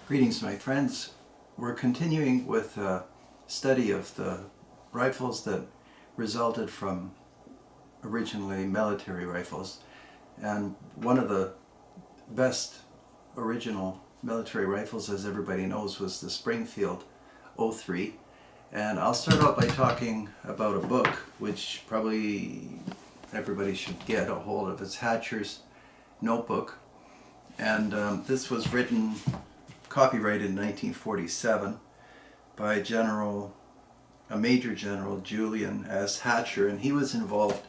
Greetings, my friends. We're continuing with a study of the rifles that resulted from originally military rifles. And one of the best original military rifles, as everybody knows, was the Springfield 03. And I'll start out by talking about a book which probably everybody should get a hold of. It's Hatcher's Notebook. And this was written, copyrighted in 1947 by a Major General Julian S. Hatcher, and he was involved,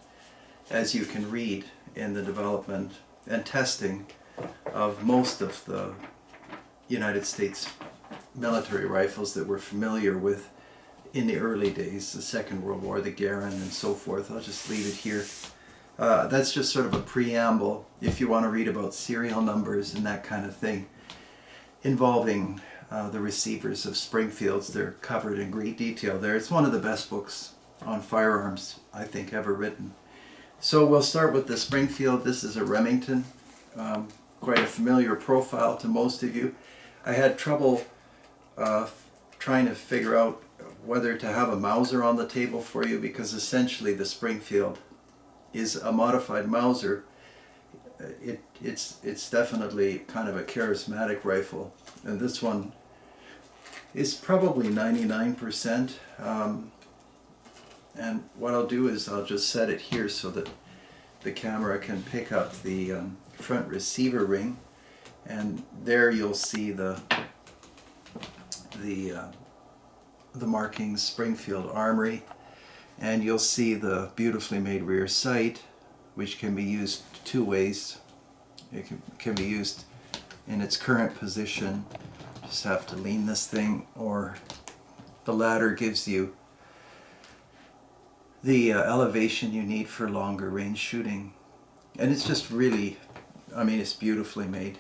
as you can read, in the development and testing of most of the United States military rifles that we're familiar with in the early days, the Second World War, the Garand and so forth. I'll just leave it here. That's just sort of a preamble if you want to read about serial numbers and that kind of thing involving the receivers of Springfields. They're covered in great detail there. It's one of the best books on firearms, I think, ever written. So we'll start with the Springfield. This is a Remington, quite a familiar profile to most of you. I had trouble trying to figure out whether to have a Mauser on the table for you, because essentially the Springfield is a modified Mauser. It's definitely kind of a charismatic rifle, and this one is probably 99%. And what I'll do is I'll just set it here so that the camera can pick up the front receiver ring, and there you'll see the markings Springfield Armory, and you'll see the beautifully made rear sight, which can be used two ways. It can be used in its current position. Just have to lean this thing, or the ladder gives you the elevation you need for longer range shooting. And it's just really, I mean, it's beautifully made.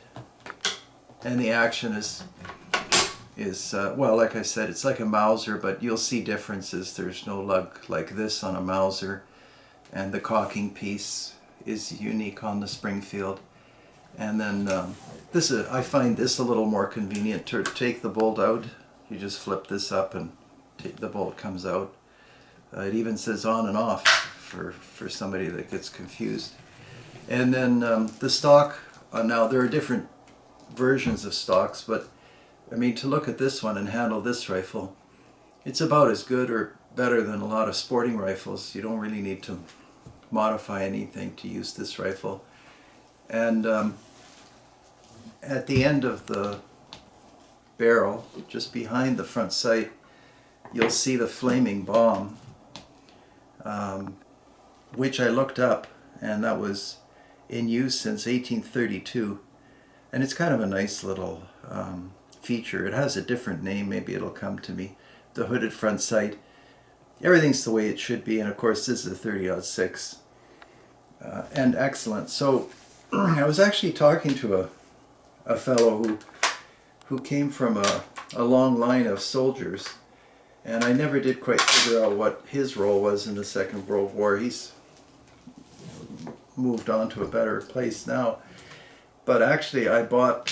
And the action is well, like I said, it's like a Mauser, but you'll see differences. There's no lug like this on a Mauser, and the cocking piece is unique on the Springfield. And then I find this a little more convenient to take the bolt out. You just flip this up and the bolt comes out. It even says on and off for somebody that gets confused. And then the stock, now there are different versions of stocks, but I mean, to look at this one and handle this rifle, it's about as good or better than a lot of sporting rifles. You don't really need to modify anything to use this rifle. And at the end of the barrel, just behind the front sight, you'll see the flaming bomb, which I looked up, and that was in use since 1832. And it's kind of a nice little feature. It has a different name, maybe it'll come to me. The hooded front sight. Everything's the way it should be, and of course this is a 30-06. And excellent. So I was actually talking to a fellow who came from a long line of soldiers, and I never did quite figure out what his role was in the Second World War. He's moved on to a better place now. But actually I bought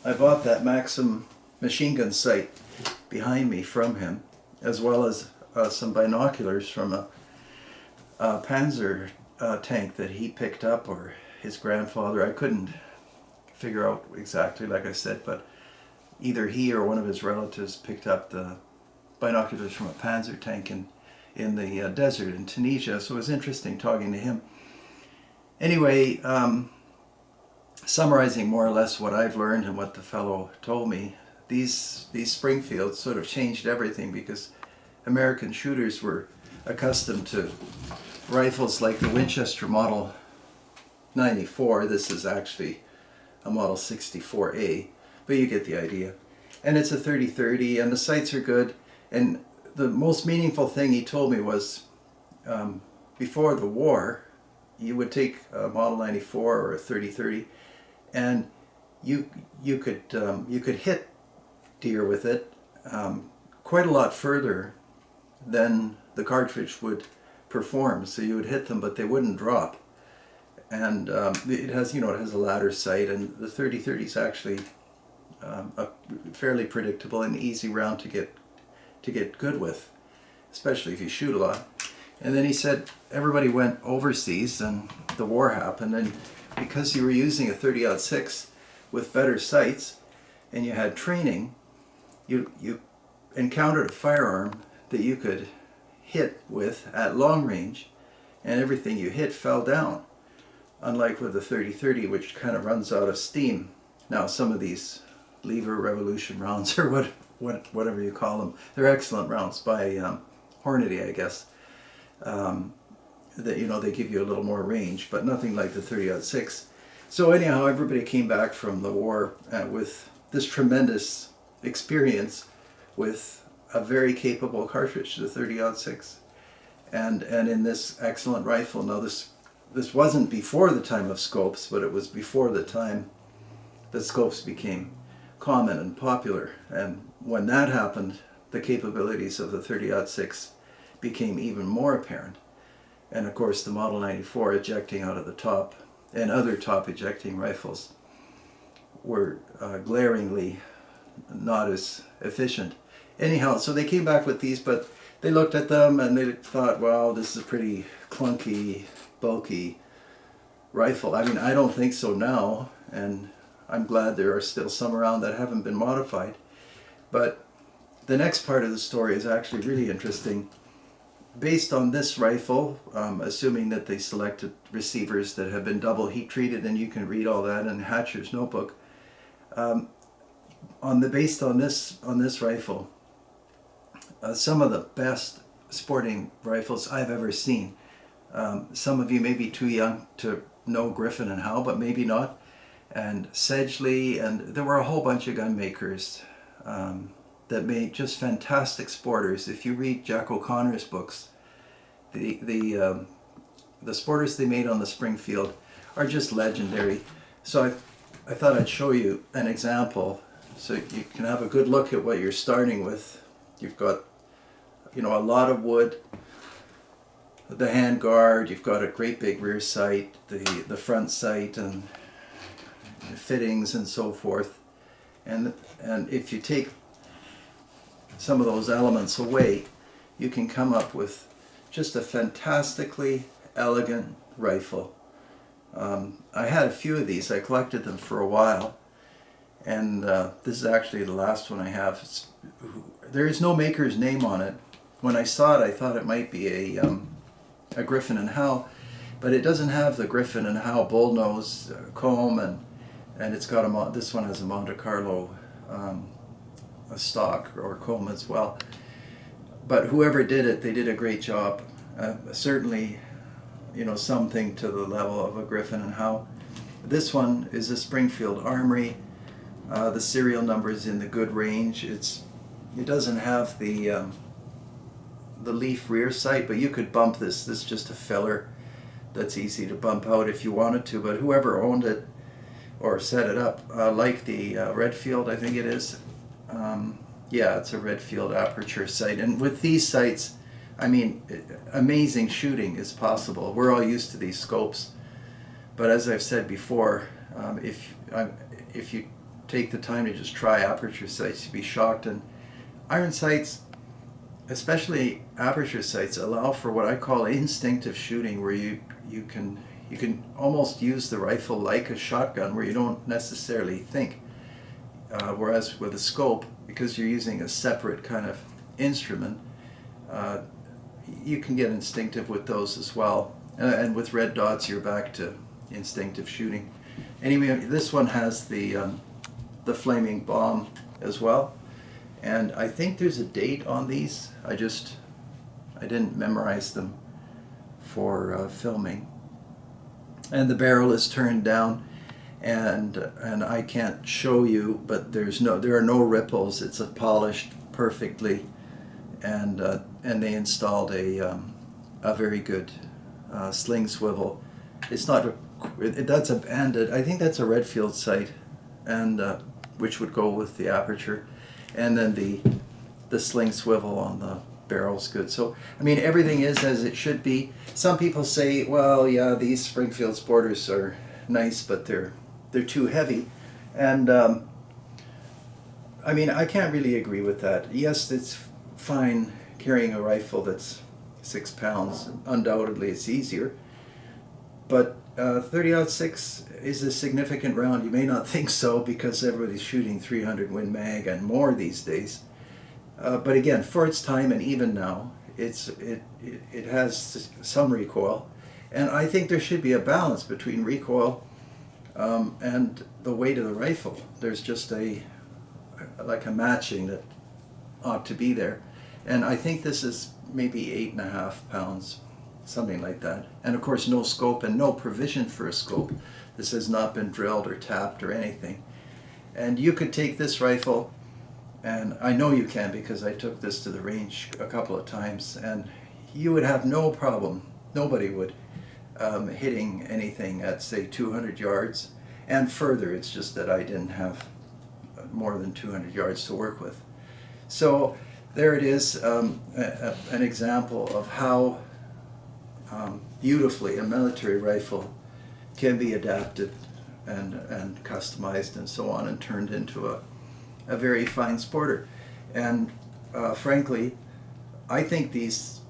that Maxim machine gun sight behind me from him, as well as some binoculars from a Panzer tank that he picked up, or his grandfather. I couldn't figure out exactly, like I said, but either he or one of his relatives picked up the binoculars from a Panzer tank in the desert in Tunisia. So it was interesting talking to him. Anyway, summarizing more or less what I've learned and what the fellow told me, these Springfields sort of changed everything, because American shooters were accustomed to rifles like the Winchester Model 94. This is actually a Model 64A, but you get the idea. And it's a 30-30, and the sights are good. And the most meaningful thing he told me was, before the war, you would take a Model 94 or a 30-30, and you could hit deer with it quite a lot further than the cartridge would perform. So you would hit them, but they wouldn't drop. And it has, it has a ladder sight, and the 30-30 is actually a fairly predictable and easy round to get good with, especially if you shoot a lot. And then he said everybody went overseas and the war happened, and because you were using a 30-06 with better sights and you had training, you encountered a firearm that you could hit with at long range, and everything you hit fell down. Unlike with the 30-30, which kind of runs out of steam. Now some of these Lever Revolution rounds, or whatever you call them, they're excellent rounds by Hornady, I guess. That, you know, they give you a little more range, but nothing like the 30-06. So anyhow, everybody came back from the war with this tremendous experience with a very capable cartridge, the 30-06, and in this excellent rifle. Now this wasn't before the time of scopes, but it was before the time that scopes became common and popular. And when that happened, the capabilities of the 30-06 became even more apparent. And of course the Model 94 ejecting out of the top and other top ejecting rifles were glaringly not as efficient. Anyhow, so they came back with these, but they looked at them and they thought, wow, this is a pretty clunky, bulky rifle. I mean, I don't think so now, and I'm glad there are still some around that haven't been modified. But the next part of the story is actually really interesting. Based on this rifle, assuming that they selected receivers that have been double heat treated, and you can read all that in Hatcher's notebook, based on this rifle, some of the best sporting rifles I've ever seen. Some of you may be too young to know Griffin and Howe, but maybe not. And Sedgley, and there were a whole bunch of gun makers that made just fantastic sporters. If you read Jack O'Connor's books, the sporters they made on the Springfield are just legendary. So I thought I'd show you an example so you can have a good look at what you're starting with. You've got, you know, a lot of wood, the handguard, you've got a great big rear sight, the front sight, and fittings and so forth. And if you take some of those elements away, you can come up with just a fantastically elegant rifle. I had a few of these. I collected them for a while, and this is actually the last one I have. There is no maker's name on it. When I saw it, I thought it might be a Griffin and Howe, but it doesn't have the Griffin and Howe bullnose comb, and it's got this one has a Monte Carlo a stock or comb as well. But whoever did it, they did a great job. Certainly, you know, something to the level of a Griffin and Howe. This one is a Springfield Armory. The serial number is in the good range. It doesn't have the leaf rear sight, but you could bump this. This is just a filler that's easy to bump out if you wanted to. But whoever owned it or set it up, like the Redfield, I think it is. Yeah, it's a Redfield aperture sight. And with these sights, I mean, amazing shooting is possible. We're all used to these scopes. But as I've said before, if you take the time to just try aperture sights, you'd be shocked. And iron sights, especially aperture sights, allow for what I call instinctive shooting, where you can almost use the rifle like a shotgun, where you don't necessarily think. Whereas with a scope, because you're using a separate kind of instrument, you can get instinctive with those as well. And with red dots, you're back to instinctive shooting. Anyway, this one has the flaming bomb as well. And I think there's a date on these. I didn't memorize them for filming. And the barrel is turned down, and I can't show you, but there are no ripples. It's polished perfectly, and they installed a very good sling swivel. It's not that's a banded. I think that's a Redfield sight, and which would go with the aperture, and then the sling swivel on the barrel's good. So I mean, everything is as it should be. Some people say, well, yeah, these Springfield Sporters are nice, but they're too heavy, and I mean, I can't really agree with that. Yes, it's fine carrying a rifle that's 6 pounds. Undoubtedly, it's easier. But 30-06 is a significant round. You may not think so because everybody's shooting 300 Win Mag and more these days. But again, for its time and even now, it has some recoil. And I think there should be a balance between recoil and the weight of the rifle. There's just like a matching that ought to be there. And I think this is maybe 8.5 pounds, something like that. And of course no scope and no provision for a scope. This has not been drilled or tapped or anything. And you could take this rifle, and I know you can because I took this to the range a couple of times, and you would have no problem, nobody would, hitting anything at say 200 yards and further. It's just that I didn't have more than 200 yards to work with. So there it is, an example of how beautifully a military rifle can be adapted and customized and so on and turned into a very fine sporter. And frankly, I think these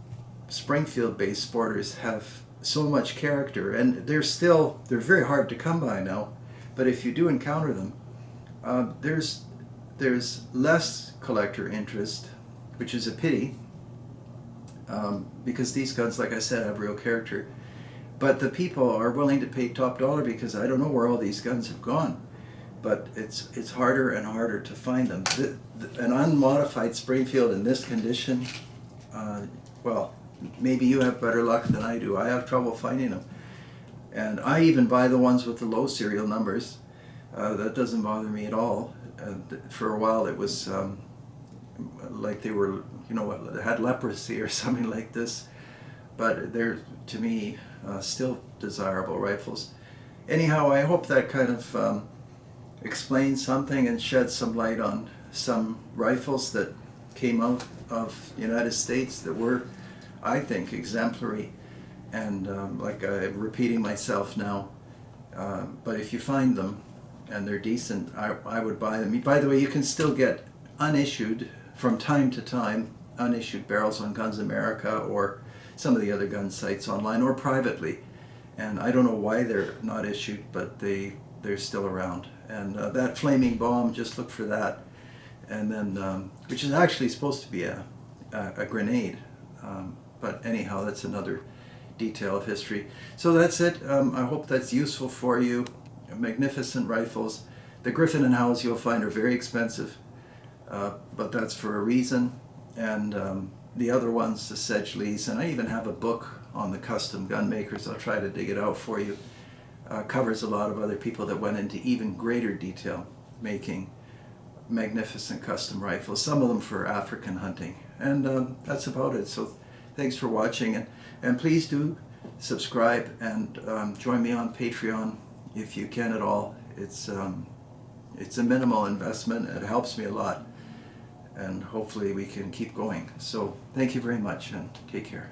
Springfield-based sporters have so much character, and they're very hard to come by now, but if you do encounter them, there's less collector interest, which is a pity, because these guns, like I said, have real character. But the people are willing to pay top dollar because I don't know where all these guns have gone. But it's harder and harder to find them. An unmodified Springfield in this condition, well, maybe you have better luck than I do. I have trouble finding them. And I even buy the ones with the low serial numbers. That doesn't bother me at all. For a while it was like they were, had leprosy or something like this. But they're, to me, still desirable rifles. Anyhow, I hope that kind of explains something and sheds some light on some rifles that came out of the United States that were, I think, exemplary. And like I'm repeating myself now, but if you find them and they're decent, I would buy them. By the way, you can still get unissued, from time to time, unissued barrels on Guns America or some of the other gun sites online or privately. And I don't know why they're not issued, but they're still around. And that flaming bomb, just look for that. And then, which is actually supposed to be a grenade. But anyhow, that's another detail of history. So that's it. I hope that's useful for you. Magnificent rifles. The Griffin and Howes you'll find are very expensive, but that's for a reason. And the other ones, the Sedgley's, and I even have a book on the custom gun makers. I'll try to dig it out for you. Covers a lot of other people that went into even greater detail making magnificent custom rifles, some of them for African hunting. And that's about it. So thanks for watching, and please do subscribe and join me on Patreon if you can at all. It's a minimal investment. It helps me a lot, and hopefully we can keep going. So thank you very much, and take care.